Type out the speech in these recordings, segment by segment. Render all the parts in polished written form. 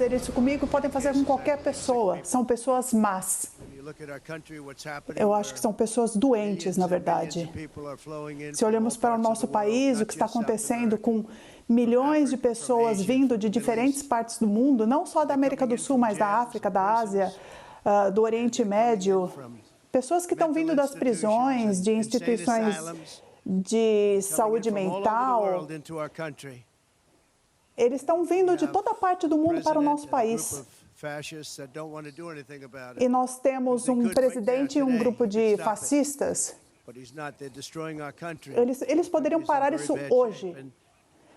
fazer isso comigo, podem fazer com qualquer pessoa. São pessoas más. Eu acho que são pessoas doentes, na verdade. Se olhamos para o nosso país, o que está acontecendo com milhões de pessoas vindo de diferentes partes do mundo, não só da América do Sul, mas da África, da Ásia, do Oriente Médio, pessoas que estão vindo das prisões, de instituições de saúde mental, eles estão vindo de toda parte do mundo para o nosso país. E nós temos um presidente e um grupo de fascistas. Eles poderiam parar isso hoje.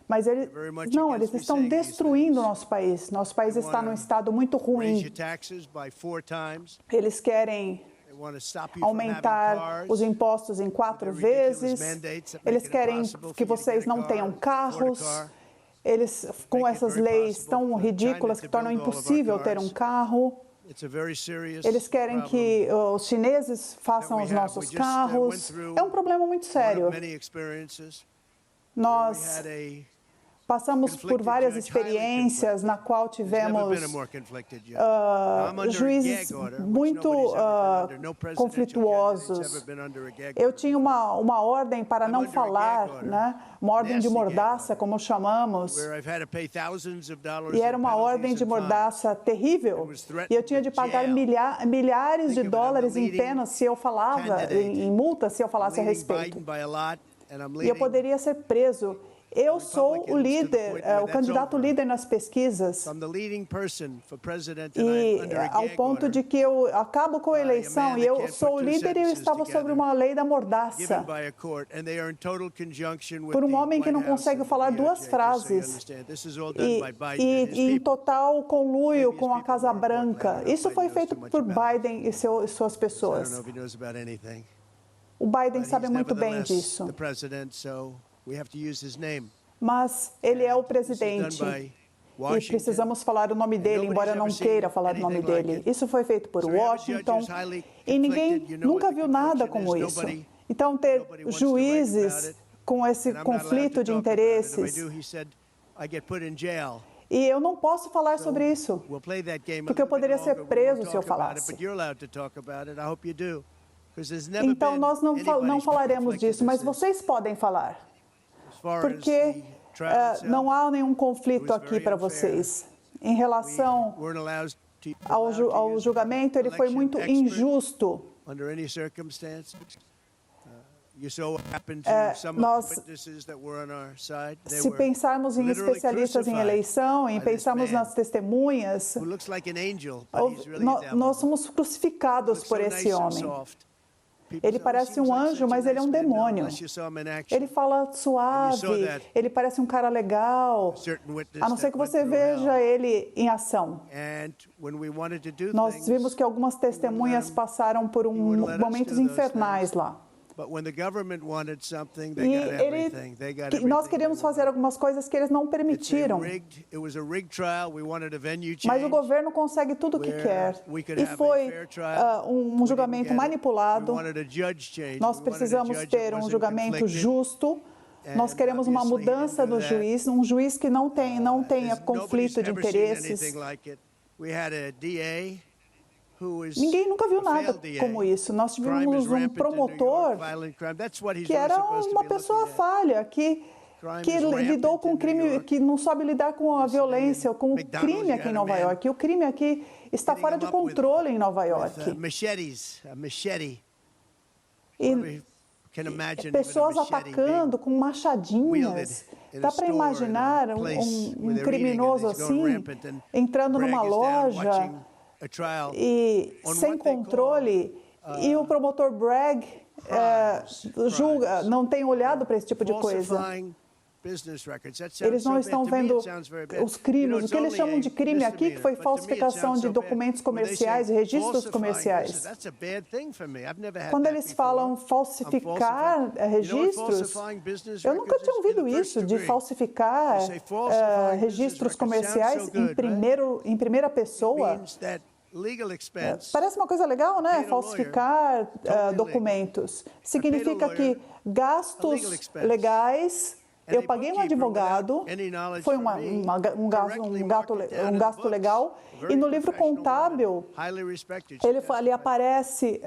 Mas eles estão destruindo o nosso país. Nosso país está num estado muito ruim. Eles querem aumentar os impostos em 4 vezes. Eles querem que vocês não tenham carros. Eles, com essas leis tão ridículas que tornam impossível ter um carro. Eles querem que os chineses façam os nossos carros. É um problema muito sério. Nós passamos por várias experiências na qual tivemos juízes muito conflituosos. Eu tinha uma ordem para não falar, né? Uma ordem de mordaça, como chamamos. E era uma ordem de mordaça terrível. E eu tinha de pagar milhares de dólares em penas se eu falava, em multas, se eu falasse a respeito. E eu poderia ser preso. Eu sou o líder, o candidato líder nas pesquisas. E ao ponto de que eu acabo com a eleição e eu sou o líder e eu estava sobre uma lei da mordaça. Por um homem que não consegue falar 2 frases. E em total conluio com a Casa Branca. Isso foi feito por Biden e suas pessoas. O Biden sabe muito bem disso. Mas ele é o presidente e precisamos falar o nome dele, embora eu não queira falar o nome dele. Isso foi feito por Washington e ninguém nunca viu nada como isso. Então, ter juízes com esse conflito de interesses... E eu não posso falar sobre isso, porque eu poderia ser preso se eu falasse. Então, nós não falaremos disso, mas vocês podem falar. Porque não há nenhum conflito aqui para vocês. Em relação ao julgamento, ele foi muito injusto. Se pensarmos em especialistas em eleição, em pensarmos nas testemunhas, nós somos crucificados por esse homem. Ele parece um anjo, mas ele é um demônio. Ele fala suave, ele parece um cara legal, a não ser que você veja ele em ação. Nós vimos que algumas testemunhas passaram por momentos infernais lá. E nós queríamos fazer algumas coisas que eles não permitiram. Mas o governo consegue tudo o que quer. E foi um julgamento manipulado. Nós precisamos ter um julgamento justo. Nós queremos uma mudança do juiz, um juiz que não tenha conflito de interesses. Ninguém nunca viu nada como isso. Nós tivemos um promotor que era uma pessoa falha, que lidou com o crime, que não sabe lidar com a violência, com o crime aqui em Nova York. E o crime aqui está fora de controle em Nova York. E pessoas atacando com machadinhas. Dá para imaginar um criminoso assim, entrando numa loja e sem controle, e o promotor Bragg julga, não tem olhado para esse tipo de coisa. Eles não estão vendo os crimes, o que eles chamam de crime aqui, que foi falsificação de documentos comerciais e registros comerciais. Quando eles falam falsificar registros, eu nunca tinha ouvido isso, de falsificar registros comerciais em primeira pessoa. Parece uma coisa legal, né? Falsificar documentos. Significa que gastos legais Eu paguei um advogado, foi um gasto legal, e no livro contábil, ele aparece...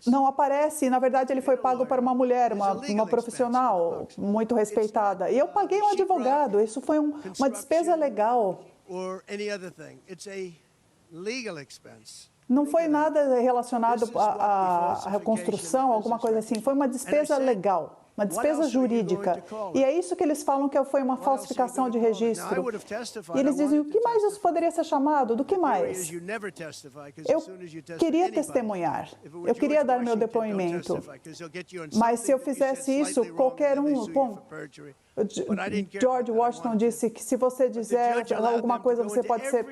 não aparece, na verdade ele foi pago para uma mulher, uma profissional muito respeitada. E eu paguei um advogado, isso foi uma despesa legal. Não foi nada relacionado à reconstrução, alguma coisa assim. Foi uma despesa legal, uma despesa jurídica. E é isso que eles falam que foi uma falsificação de registro. E eles dizem, o que mais isso poderia ser chamado? Do que mais? Eu queria testemunhar. Eu queria dar meu depoimento. Mas se eu fizesse isso, qualquer um... Bom, George Washington disse que se você dizer alguma coisa, você pode ser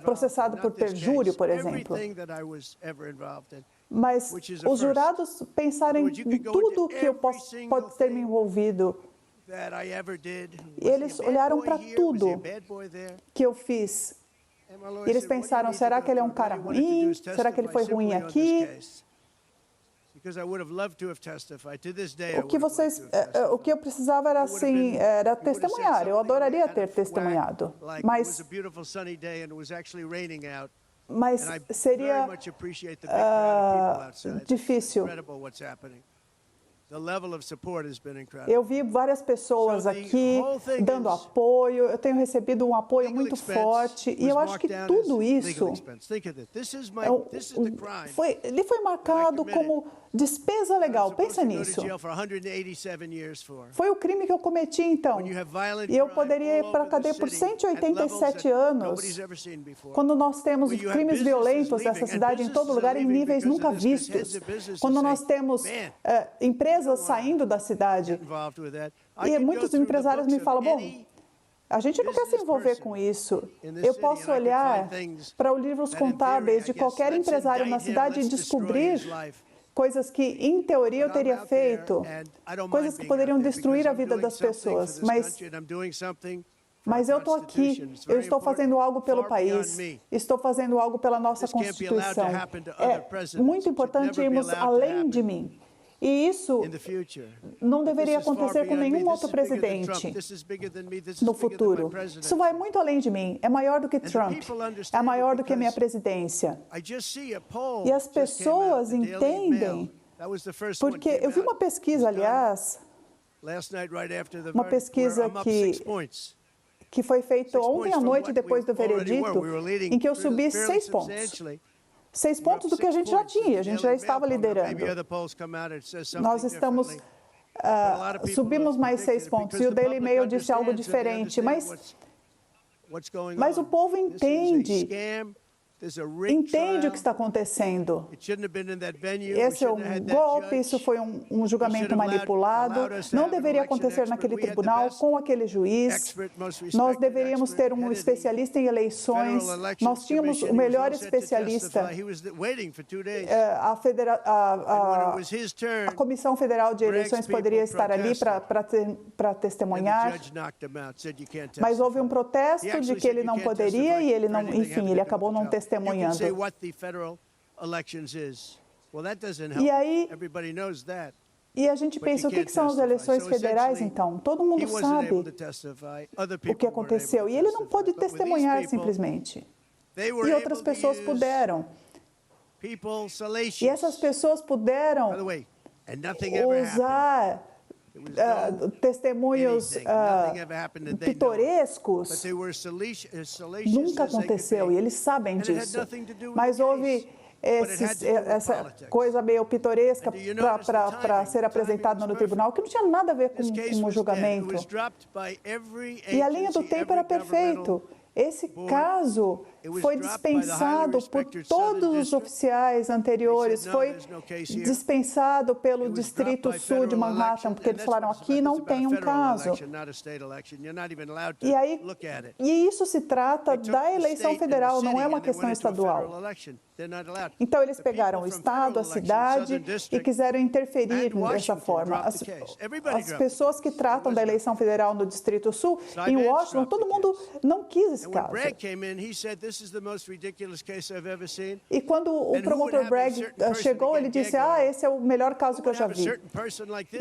processado por perjúrio, por exemplo. Mas os jurados pensaram em tudo que eu pode ter me envolvido. E eles olharam para tudo que eu fiz. E eles pensaram, será que ele é um cara ruim? Será que ele foi ruim aqui? O que eu precisava era testemunhar. Eu adoraria ter testemunhado, mas seria difícil. Eu vi várias pessoas aqui dando apoio, eu tenho recebido um apoio muito forte, e eu acho que tudo isso ele foi marcado como despesa legal. Pensa nisso. Foi o crime que eu cometi, então. E eu poderia ir para a cadeia por 187 anos. Quando nós temos crimes violentos dessa cidade em todo lugar, em níveis nunca vistos. Quando nós temos empresas saindo da cidade. E muitos empresários me falam, bom, a gente não quer se envolver com isso. Eu posso olhar para os livros contábeis de qualquer empresário na cidade e descobrir coisas que, em teoria, eu teria feito, coisas que poderiam destruir a vida das pessoas, mas eu estou aqui, eu estou fazendo algo pelo país, estou fazendo algo pela nossa Constituição. É muito importante irmos além de mim. E isso não deveria acontecer com nenhum outro presidente no futuro. Isso vai muito além de mim. É maior do que Trump. É maior do que a minha presidência. E as pessoas entendem, porque eu vi uma pesquisa, aliás, uma pesquisa que foi feita ontem à noite, depois do veredito, em que eu subi 6 pontos. 6 pontos do que a gente já tinha, a gente já estava liderando. Nós estamos, subimos mais 6 pontos, e o Daily Mail disse algo diferente, mas o povo entende o que está acontecendo. Esse é um golpe, isso foi um julgamento manipulado, não deveria acontecer naquele tribunal, com aquele juiz. Nós deveríamos ter um especialista em eleições, nós tínhamos o melhor especialista. A Comissão Federal de Eleições poderia estar ali para testemunhar, mas houve um protesto de que ele não poderia, e ele não, enfim, ele acabou não testemunhando. E aí, a gente pensa, o que são as eleições federais, então? Todo mundo sabe o que aconteceu, e ele não pôde testemunhar simplesmente. E outras pessoas puderam. E essas pessoas puderam usar testemunhos pitorescos. Nunca aconteceu, e eles sabem disso. Mas houve essa coisa meio pitoresca para ser apresentada no tribunal, que não tinha nada a ver com o julgamento. E a linha do tempo era perfeito. Esse caso foi dispensado por todos os oficiais anteriores, foi dispensado pelo Distrito Sul de Manhattan, porque eles falaram, aqui não tem um caso. E isso se trata da eleição federal, não é uma questão estadual. Então, eles pegaram o estado, a cidade, e quiseram interferir dessa forma. As pessoas que tratam da eleição federal no Distrito Sul, em Washington, todo mundo não quis esse caso. E quando o promotor Bragg chegou, ele disse, esse é o melhor caso que eu já vi.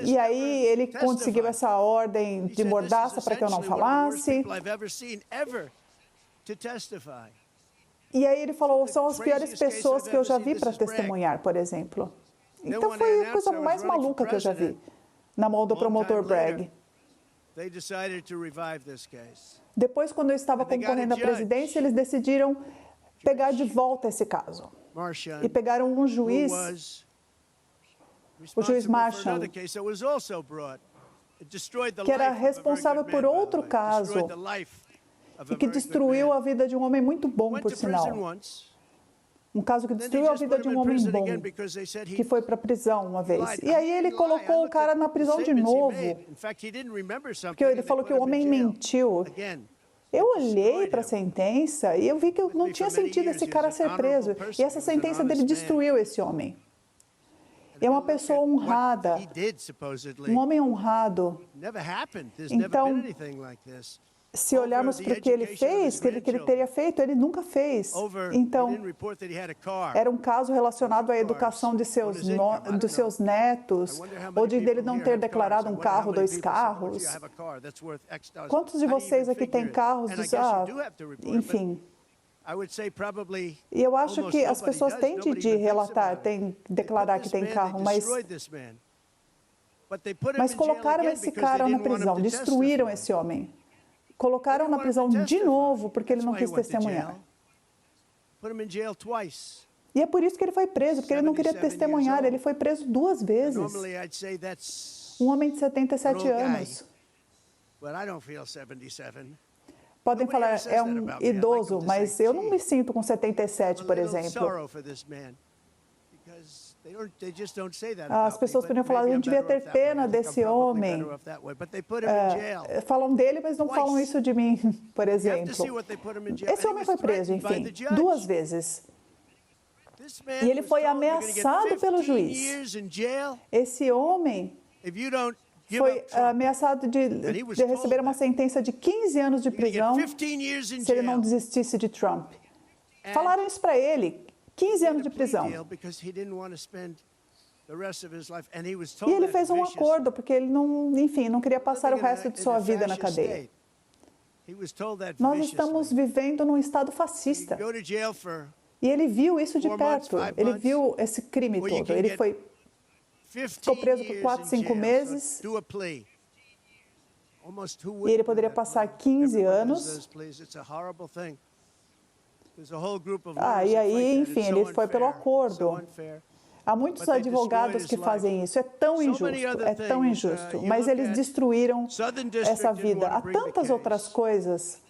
E aí ele conseguiu essa ordem de mordaça para que eu não falasse. E aí ele falou, são as piores pessoas que eu já vi para testemunhar, por exemplo. Então foi a coisa mais maluca que eu já vi na mão do promotor Bragg. Depois, quando eu estava concorrendo à presidência, eles decidiram pegar de volta esse caso. E pegaram um juiz, o juiz Marshall, que era responsável por outro caso e que destruiu a vida de um homem muito bom, por sinal. Um caso que destruiu a vida de um homem bom, que foi para a prisão uma vez. E aí ele colocou o cara na prisão de novo, porque ele falou que o homem mentiu. Eu olhei para a sentença e eu vi que eu não tinha sentido esse cara ser preso. E essa sentença dele destruiu esse homem. É uma pessoa honrada, um homem honrado. Então, se olharmos para o que ele fez, que ele teria feito, ele nunca fez. Então, era um caso relacionado à educação de dos seus netos, ou de dele não ter declarado um carro, 2 carros. Quantos de vocês aqui têm carros? Enfim. E eu acho que as pessoas têm de relatar, têm de declarar que tem carro, mas colocaram esse cara na prisão, destruíram esse homem. Colocaram na prisão de novo porque ele não quis testemunhar. E é por isso que ele foi preso, porque ele não queria testemunhar. Ele foi preso 2 vezes. Um homem de 77 anos. Podem falar, é um idoso, mas eu não me sinto com 77, por exemplo. As pessoas poderiam falar, a gente devia ter pena desse homem. Falam dele, mas não falam isso de mim, por exemplo. Esse homem foi preso, enfim, 2 vezes. E ele foi ameaçado pelo juiz. Esse homem foi ameaçado de receber uma sentença de 15 anos de prisão se ele não desistisse de Trump. Falaram isso para ele. 15 anos de prisão. E ele fez um acordo, porque ele não queria passar o resto de sua vida na cadeia. Nós estamos vivendo num estado fascista. E ele viu isso de perto. Ele viu esse crime todo. Ele ficou preso por 4, 5 meses. E ele poderia passar 15 anos. E aí, enfim, ele foi pelo acordo. Há muitos advogados que fazem isso. É tão injusto, mas eles destruíram essa vida. Há tantas outras coisas.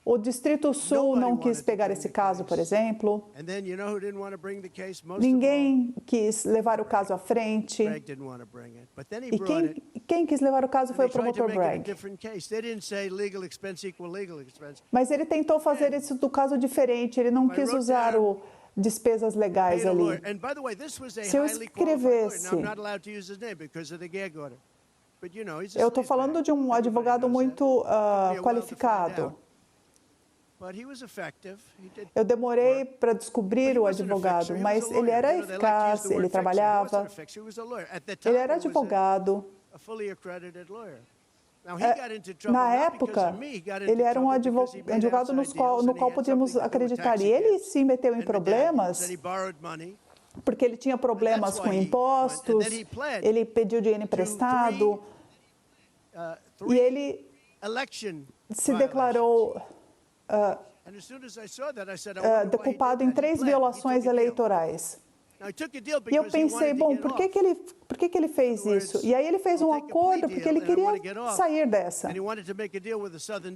O Distrito Sul não quis pegar esse caso, por exemplo. Ninguém quis levar o caso à frente. E quem quis levar o caso foi o promotor Bragg. Mas ele tentou fazer isso do caso diferente. Ele não quis usar o despesas legais ali. Se eu escrevesse... Eu estou falando de um advogado muito qualificado. Eu demorei para descobrir o advogado, mas ele era eficaz, ele trabalhava, ele era advogado. Na época, ele era um advogado no qual podíamos acreditar. E ele se meteu em problemas, porque ele tinha problemas com impostos, ele pediu dinheiro emprestado, e ele se declarou culpado em 3 violações eleitorais. E eu pensei, bom, por que ele fez isso? E aí ele fez um acordo porque ele queria sair dessa.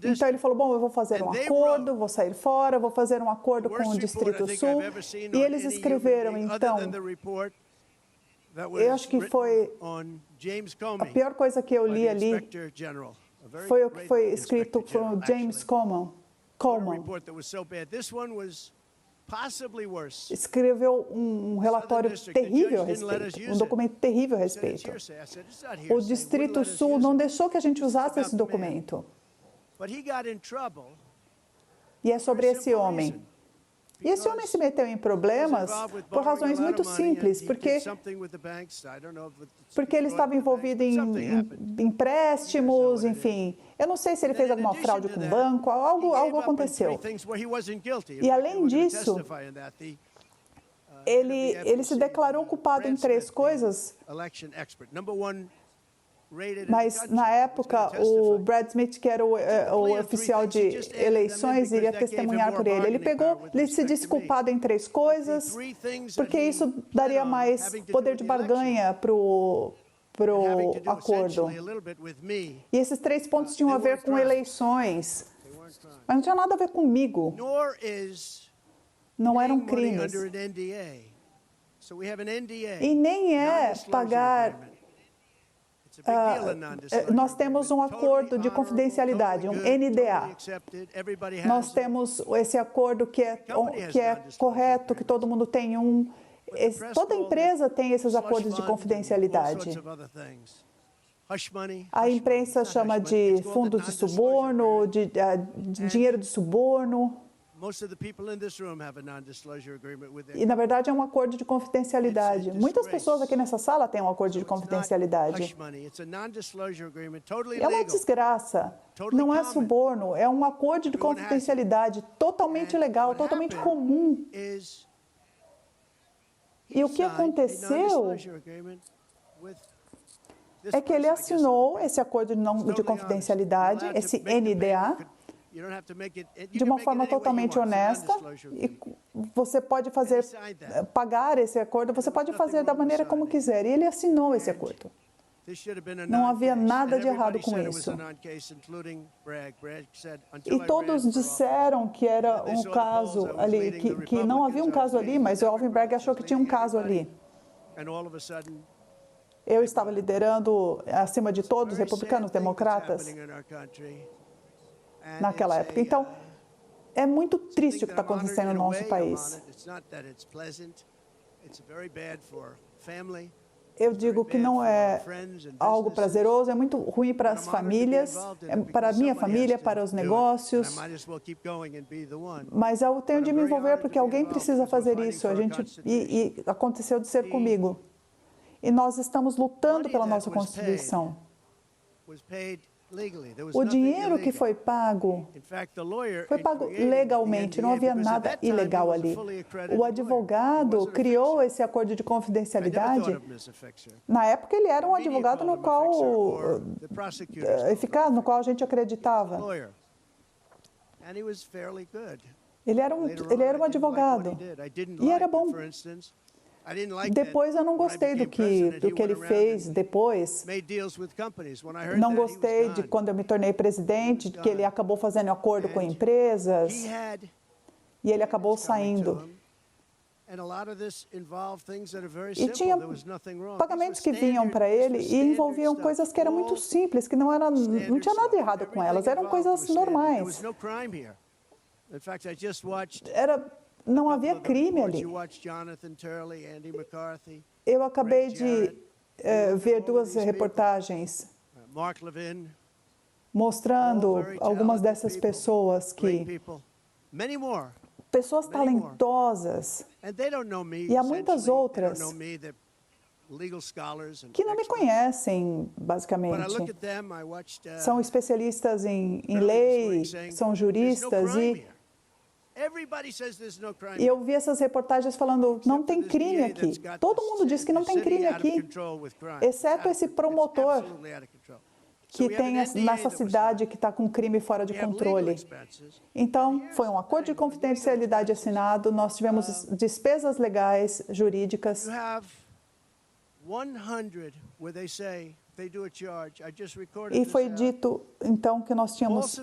Então ele falou, bom, eu vou fazer um acordo, vou sair fora, vou fazer um acordo com o Distrito Sul. E eles escreveram, então, eu acho que foi a pior coisa que eu li ali, foi o que foi escrito por James Coleman. Escreveu um relatório terrível a respeito, um documento terrível a respeito. O Distrito Sul não deixou que a gente usasse esse documento. E é sobre esse homem. E esse homem se meteu em problemas por razões muito simples, porque ele estava envolvido em empréstimos, enfim. Eu não sei se ele fez alguma fraude com o banco, algo aconteceu. E além disso, ele se declarou culpado em 3 coisas. Mas, na época, o Brad Smith, que era o oficial de eleições, iria testemunhar por ele. Ele se disse culpado em 3 coisas, porque isso daria mais poder de barganha para o acordo. E esses 3 pontos tinham a ver com eleições, mas não tinha nada a ver comigo. Não eram crimes. E nem é pagar... nós temos um acordo de confidencialidade, um NDA. Nós temos esse acordo que é correto, que todo mundo tem um. Toda empresa tem esses acordos de confidencialidade. A imprensa chama de fundos de suborno, de dinheiro de suborno. E, na verdade, é um acordo de confidencialidade. Muitas pessoas aqui nessa sala têm um acordo de confidencialidade. É uma desgraça. Não é suborno, é um acordo de confidencialidade totalmente legal, totalmente comum. E o que aconteceu é que ele assinou esse acordo de confidencialidade, esse NDA, de uma forma totalmente honesta, e você pode pagar esse acordo, você pode fazer da maneira como quiser. E ele assinou esse acordo. Não havia nada de errado com isso. E todos disseram que era um caso ali, que não havia um caso ali, mas o Alvin Bragg achou que tinha um caso ali. Eu estava liderando, acima de todos, republicanos, democratas, naquela época. Então, é muito triste o que está acontecendo no nosso país. Eu digo que não é algo prazeroso, é muito ruim para as famílias, para a minha família, para os negócios. Mas eu tenho de me envolver porque alguém precisa fazer isso. E aconteceu de ser comigo. E nós estamos lutando pela nossa Constituição. O dinheiro que foi pago legalmente, não havia nada ilegal ali. O advogado criou esse acordo de confidencialidade. Na época, ele era um advogado eficaz, no qual a gente acreditava. Ele era um advogado e era bom. Depois eu não gostei do que ele fez depois. Não gostei de quando eu me tornei presidente, que ele acabou fazendo acordo com empresas e ele acabou saindo. E tinha pagamentos que vinham para ele e envolviam coisas que eram muito simples, que não tinha nada errado com elas, eram coisas normais. Não havia crime ali. Eu acabei de ver 2 reportagens mostrando algumas dessas pessoas pessoas talentosas, e há muitas outras que não me conhecem, basicamente. São especialistas em lei, são juristas, e eu vi essas reportagens falando, não tem crime aqui. Todo mundo diz que não tem crime aqui, exceto esse promotor que tem nessa cidade que está com crime fora de controle. Então, foi um acordo de confidencialidade assinado, nós tivemos despesas legais, jurídicas. E foi dito, então, que nós tínhamos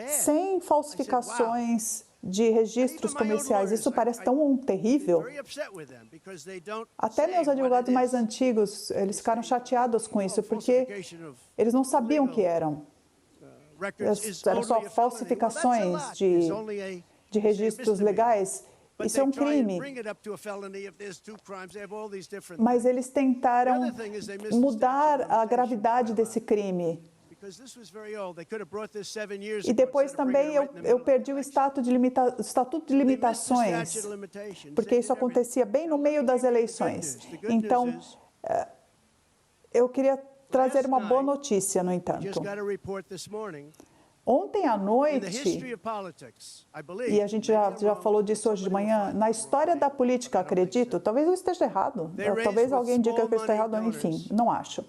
100 falsificações de registros comerciais. Isso parece tão terrível. Até meus advogados mais antigos, eles ficaram chateados com isso, porque eles não sabiam o que eram. Eram só falsificações de registros legais. Isso é um crime. Mas eles tentaram mudar a gravidade desse crime. E depois também eu perdi o estatuto de limitações, porque isso acontecia bem no meio das eleições. Então, eu queria trazer uma boa notícia, no entanto. Ontem à noite, e a gente já falou disso hoje de manhã, na história da política, acredito, talvez eu esteja errado, talvez alguém diga que eu estou errado, enfim, não acho.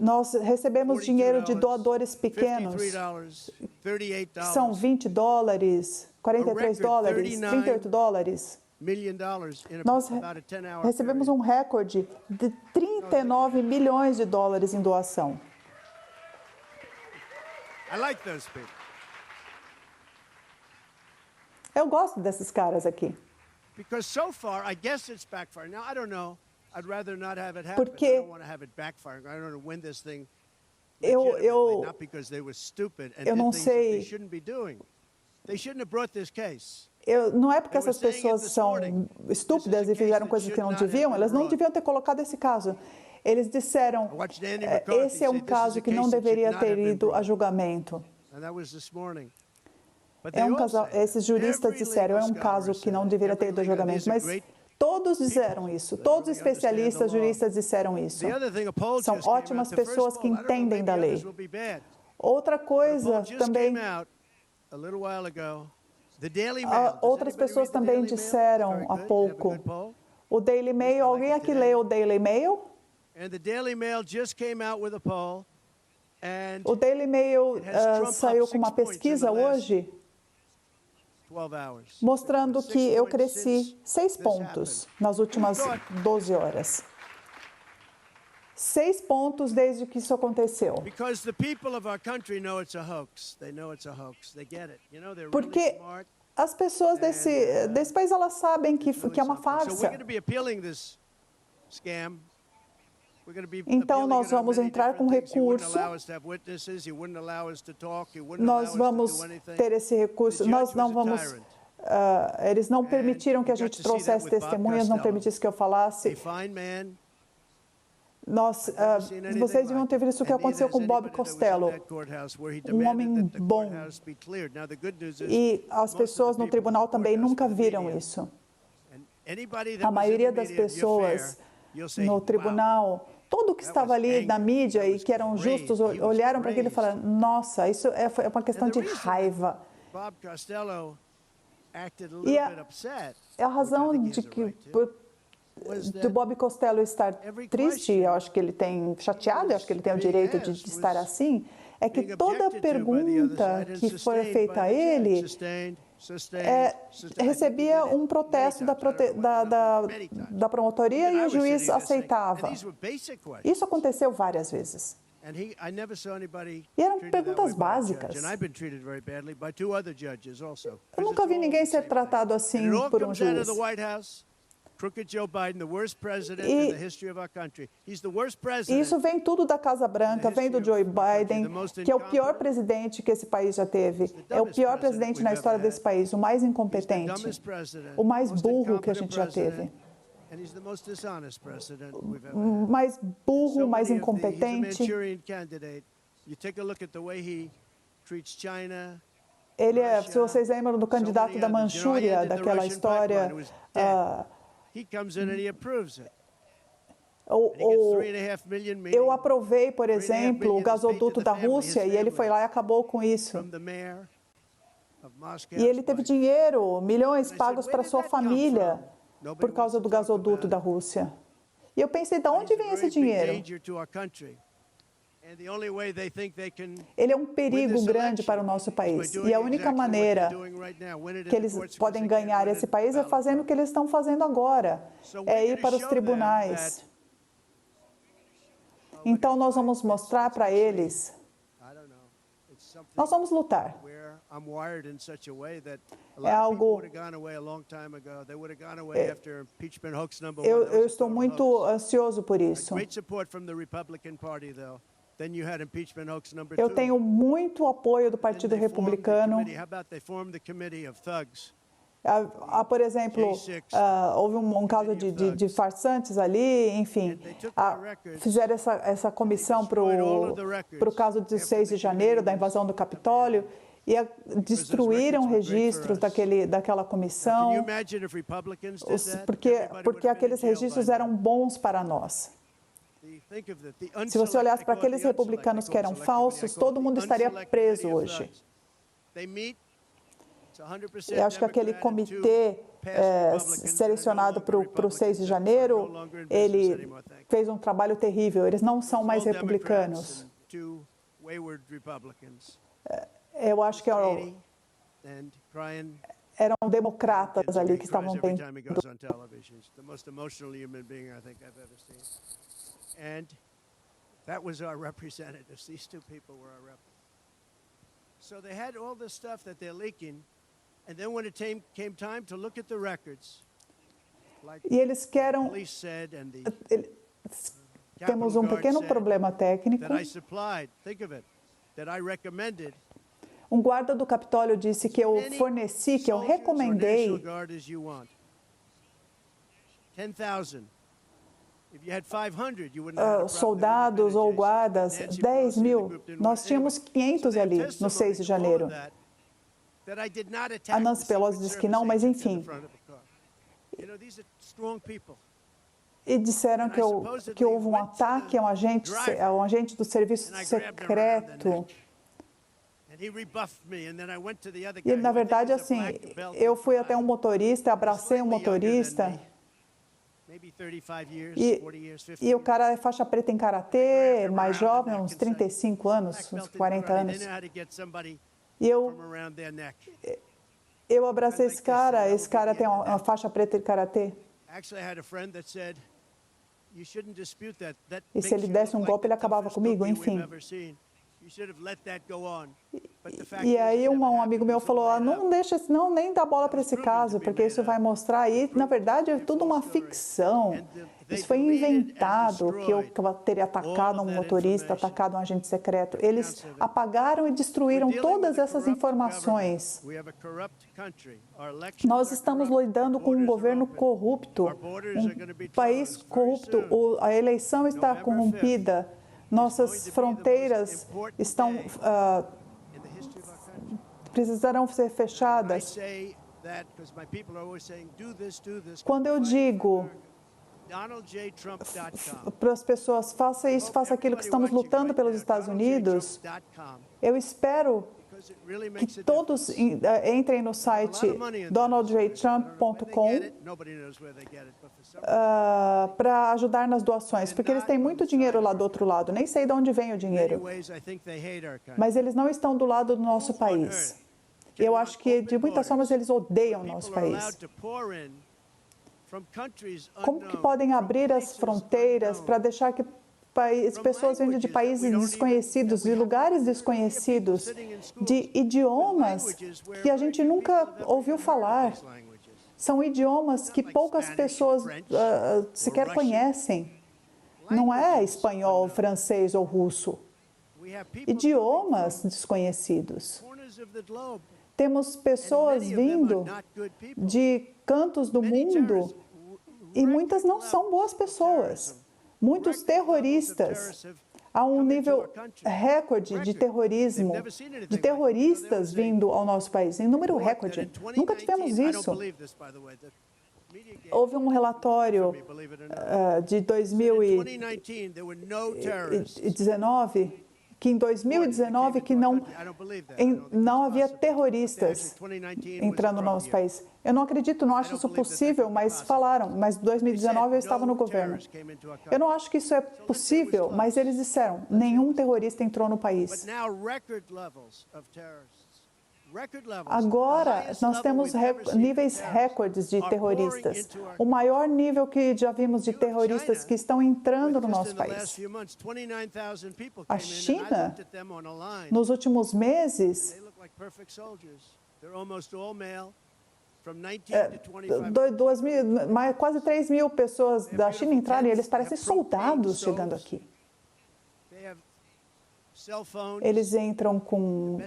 Nós recebemos dinheiro de doadores pequenos, que são $20, $43, $38. Nós recebemos um recorde de $39 milhões em doação. Eu gosto desses caras aqui. Porque eu não sei. Não é porque essas pessoas são estúpidas e fizeram coisas que não deviam, elas não deviam ter colocado esse caso. Eles disseram, esse é um caso que não deveria ter ido a julgamento. Esses juristas disseram, é um caso que não deveria ter ido a julgamento, mas todos disseram isso, todos os especialistas, juristas disseram isso. São ótimas pessoas que entendem da lei. Outra coisa também, outras pessoas também disseram há pouco, o Daily Mail, alguém aqui leu o Daily Mail? O Daily Mail saiu com uma pesquisa hoje, mostrando que eu cresci 6 pontos nas últimas 12 horas. 6 pontos desde que isso aconteceu. Porque as pessoas desse país, elas sabem que é uma farsa. Então, nós vamos entrar com recurso, nós vamos ter esse recurso, nós não vamos... eles não permitiram que a gente trouxesse testemunhas, não permitissem que eu falasse. Vocês deviam ter visto o que aconteceu com Bob Costello, um homem bom. E as pessoas no tribunal também nunca viram isso. A maioria das pessoas no tribunal, todo que estava ali na mídia e que eram justos, olharam para aquilo e falaram, nossa, isso foi uma questão de raiva. E a razão de que do Bob Costello estar triste, eu acho que ele tem chateado, eu acho que ele tem o direito de estar assim, é que toda pergunta que foi feita a ele recebia um protesto da promotoria e o juiz aceitava. Isso aconteceu várias vezes. E eram perguntas básicas. Eu nunca vi ninguém ser tratado assim por um juiz. E isso vem tudo da Casa Branca, vem do Joe Biden, que é o pior presidente que esse país já teve. É o pior presidente na história desse país, o mais incompetente, o mais burro que a gente já teve. O mais burro, o mais incompetente. Ele se vocês lembram do candidato da Manchúria, daquela história... Eu aprovei, por exemplo, o gasoduto da Rússia e ele foi lá e acabou com isso. E ele teve dinheiro, milhões pagos para sua família por causa do gasoduto da Rússia. E eu pensei, de onde vem esse dinheiro? Ele é um perigo grande para o nosso país. E a única maneira que eles podem ganhar esse país é fazendo o que eles estão fazendo agora. É ir para os tribunais. Então, nós vamos mostrar para eles. Nós vamos lutar. É algo... Eu estou muito ansioso por isso. Eu tenho muito apoio do Partido Republicano. Por exemplo, houve um caso de farsantes ali, enfim, fizeram essa comissão para o caso de 6 de janeiro, da invasão do Capitólio, e destruíram registros daquela comissão, porque aqueles registros eram bons para nós. Se você olhasse para aqueles republicanos que eram falsos, todo mundo estaria preso hoje. Eu acho que aquele comitê selecionado para o 6 de janeiro, ele fez um trabalho terrível. Eles não são mais republicanos. Eu acho que eram democratas ali que estavam tentando. And that was our representatives. These two people were our representatives. So they had all this stuff that they're leaking, and then when it came time to look at the records, like the police said, and the Temos pequeno problema técnico. that I supplied, think of it, that I recommended. Guarda do Capitólio disse que eu forneci, que eu recomendei 10,000. Soldados ou guardas, 10 mil. Nós tínhamos 500 ali no 6 de janeiro. A Nancy Pelosi disse que não, mas enfim. E disseram que houve um ataque a um agente do serviço secreto. E, na verdade, assim, eu fui até um motorista, abracei um motorista. E o cara é faixa preta em karatê, mais jovem, uns 35 anos, uns 40 anos. E eu abracei esse cara tem uma faixa preta de karatê. E se ele desse um golpe, ele acabava comigo, enfim. E aí um amigo meu falou, não deixa, não, nem dá bola para esse caso, porque isso vai mostrar aí, na verdade, é tudo uma ficção. Isso foi inventado, que eu teria atacado um motorista, atacado um agente secreto. Eles apagaram e destruíram todas essas informações. Nós estamos lidando com um governo corrupto, um país corrupto, a eleição está corrompida. Nossas fronteiras precisarão ser fechadas. Quando eu digo para as pessoas, faça isso, faça aquilo, que estamos lutando pelos Estados Unidos, eu espero que todos entrem no site donaldjtrump.com para ajudar nas doações, porque eles têm muito dinheiro lá do outro lado. Nem sei de onde vem o dinheiro, mas eles não estão do lado do nosso país. Eu acho que, de muitas formas, eles odeiam o nosso país. Como que podem abrir as fronteiras para deixar que pessoas vindo de países desconhecidos, de lugares desconhecidos, de idiomas que a gente nunca ouviu falar? São idiomas que poucas pessoas sequer conhecem. Não é espanhol, francês ou russo. Idiomas desconhecidos. Temos pessoas vindo de cantos do mundo e muitas não são boas pessoas. Muitos terroristas, há um nível recorde de terrorismo, de terroristas vindo ao nosso país, em número recorde. Nunca tivemos isso. Houve um relatório de 2019, que em 2019 que não havia terroristas entrando no nosso país. Eu não acredito, não acho isso possível, mas falaram. Mas em 2019 eu estava no governo. Eu não acho que isso é possível, mas eles disseram, nenhum terrorista entrou no país. Agora, nós temos níveis recordes de terroristas. O maior nível que já vimos de terroristas que estão entrando no nosso país. A China, nos últimos meses, quase 3 mil pessoas da China entraram e eles parecem soldados chegando aqui. Eles entram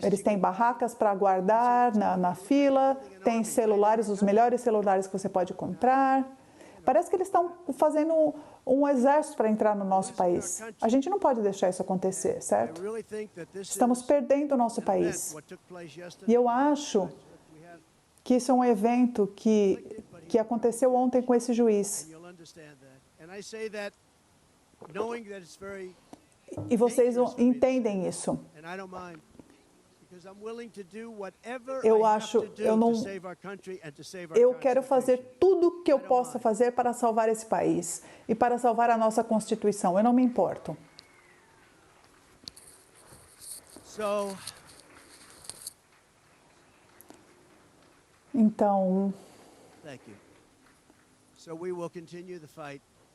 eles têm barracas para aguardar na fila, tem celulares, os melhores celulares que você pode comprar. Parece que eles estão fazendo um exército para entrar no nosso país. A gente não pode deixar isso acontecer, certo? Estamos perdendo o nosso país. E eu acho que isso é um evento que aconteceu ontem com esse juiz. E vocês entendem isso. Eu quero fazer tudo o que eu possa fazer para salvar esse país e para salvar a nossa Constituição. Eu não me importo. Então,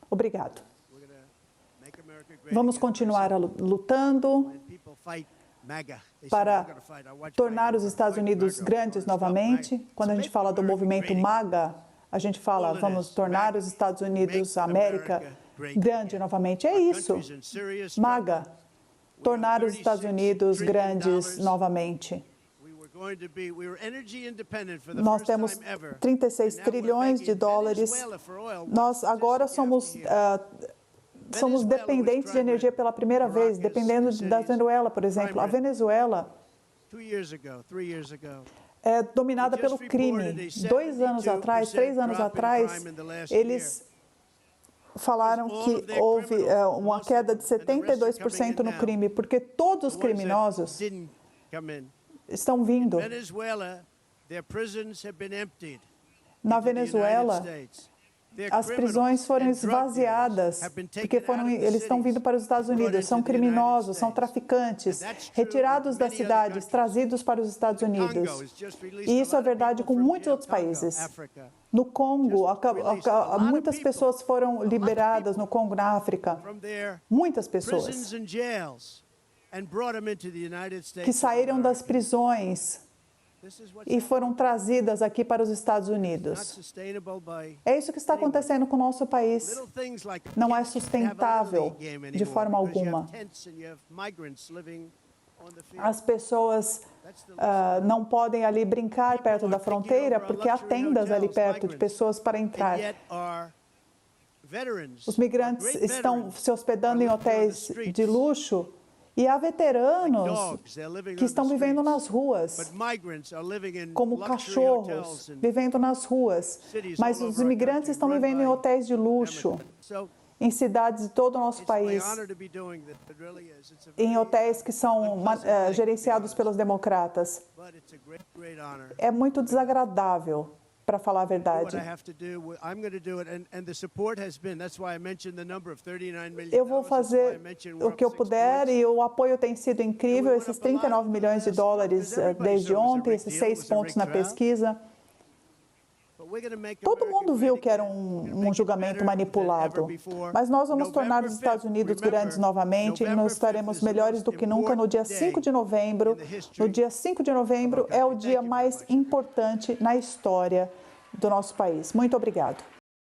obrigado. Vamos continuar lutando para tornar os Estados Unidos grandes novamente. Quando a gente fala do movimento MAGA, a gente fala, vamos tornar os Estados Unidos, a América, grande novamente. É isso, MAGA, tornar os Estados Unidos grandes novamente. Nós temos 36 trilhões de dólares. Nós agora somos dependentes de energia pela primeira vez, dependendo da Venezuela, por exemplo. A Venezuela é dominada pelo crime. 3 anos atrás, eles falaram que houve uma queda de 72% no crime, porque todos os criminosos estão vindo. Na Venezuela, as prisões foram esvaziadas, porque eles estão vindo para os Estados Unidos, são criminosos, são traficantes, retirados das cidades, trazidos para os Estados Unidos. E isso é verdade com muitos outros países. No Congo, muitas pessoas foram liberadas no Congo, na África. Muitas pessoas que saíram das prisões e foram trazidas aqui para os Estados Unidos. É isso que está acontecendo com o nosso país. Não é sustentável de forma alguma. As pessoas não podem ali brincar perto da fronteira porque há tendas ali perto de pessoas para entrar. Os migrantes estão se hospedando em hotéis de luxo. E há veteranos que estão vivendo nas ruas, como cachorros, vivendo nas ruas. Mas os imigrantes estão vivendo em hotéis de luxo, em cidades de todo o nosso país, em hotéis que são gerenciados pelos democratas. É muito desagradável, para falar a verdade. Eu vou fazer o que eu puder e o apoio tem sido incrível, esses 39 milhões de dólares desde ontem, esses 6 pontos na pesquisa. Todo mundo viu que era um julgamento manipulado, mas nós vamos tornar os Estados Unidos grandes novamente e nós estaremos melhores do que nunca no dia 5 de novembro. No dia 5 de novembro é o dia mais importante na história do nosso país. Muito obrigado.